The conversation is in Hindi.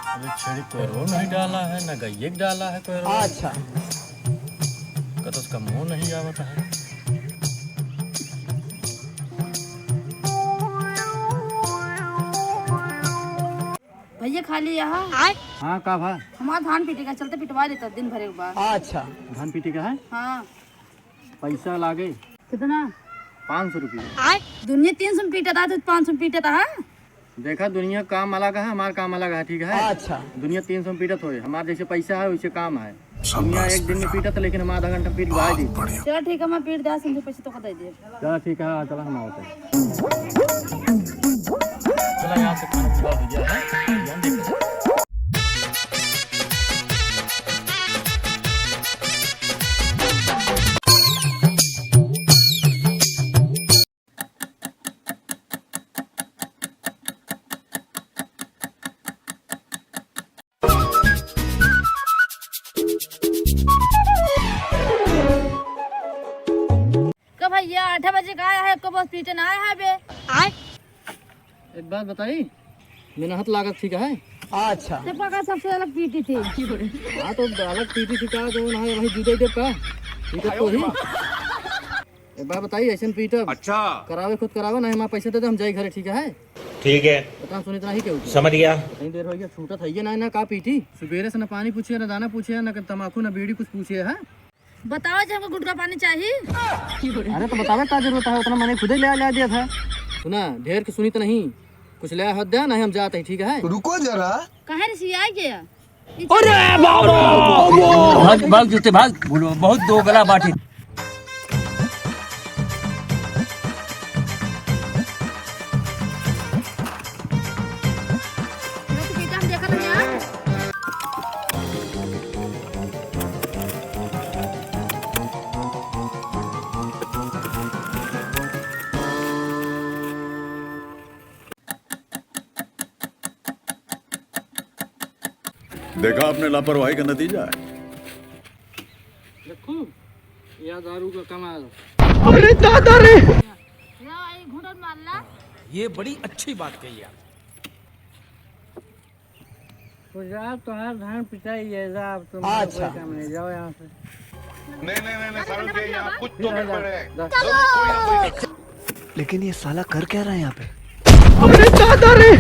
अबे छेड़ी कोई रो नहीं डाला है ना गैयक डाला है कोई रो। अच्छा का तो उसका मुंह नहीं आवता है। भैया खाली यहाँ हाँ का भा हमारा धान पीटेगा चलते पिटवा देता दिन भर एक बार। अच्छा धान पीटी का है। हाँ पैसा लागे कितना 500 रुपये। दुनिया 300 में पीटा था तो 500 में पीटा था। देखा दुनिया काम अलग है हमारा काम अलग है ठीक है। अच्छा दुनिया 300 में पीटत हो हमारे जैसे पैसा है वैसे काम है। दुनिया एक दिन में पीटत लेकिन हम आधा घंटा पीट भाई दी। चलो ठीक है मैं पीट दिया समझे पैसे तो दे दिए। चलो ठीक है चलो हम आओते हैं। चलो यहाँ से खाना खिला दीजिए है। ध्यान देखिए। कब भैया 8 बजे का आया है कब बस पीटन आया है बे। एक बात बताई मेहनत लागत ठीक है। अच्छा चप्पा का सबसे अलग पीटी थी। हाँ तो अलग पीटी थी का जो ना वही जूते टेप का पीटत तो ही। एक बात बताइए ऐसे पीटब अच्छा करावे खुद करावे ना हमारे पैसे दे दे हम जाए घरे ठीक है। ठीक है इतना सुनी इतना ही क्यों समझ गया। कहीं देर हो गया छूटत है ना ना का पीटी सुबेरे से ना पानी पूछिए ना दाना पूछिए ना तम्बाकू ना बीड़ी कुछ पूछिए है। बताओ जी हमको गुटका पानी चाहिए। अरे तो बतावे क्या जरूरत है उतना मैंने खुद ही ले दिया था। सुना ढेर की सुनी तो नहीं कुछ ले हद दिया नहीं हम जाते हैं ठीक है। रुको जरा कहाँ रे आ गया। अरे भाग भाग जूते भाग बहुत दो गला बाटी। हम देखा था यार। देखा आपने लापरवाही का नतीजा है। देखो या दारू का कमाल। अरे दादा रे घुटन मार ला। ये बड़ी अच्छी बात कही आप। गुजरात तो हर धान पिटाई है आप तुम अच्छा। कोई काम नहीं जाओ यहाँ से। नहीं सारुण के यहाँ कुछ तो गड़बड़ है। लेकिन ये साला कर क्या रहा है यहाँ पे। अरे दादा रे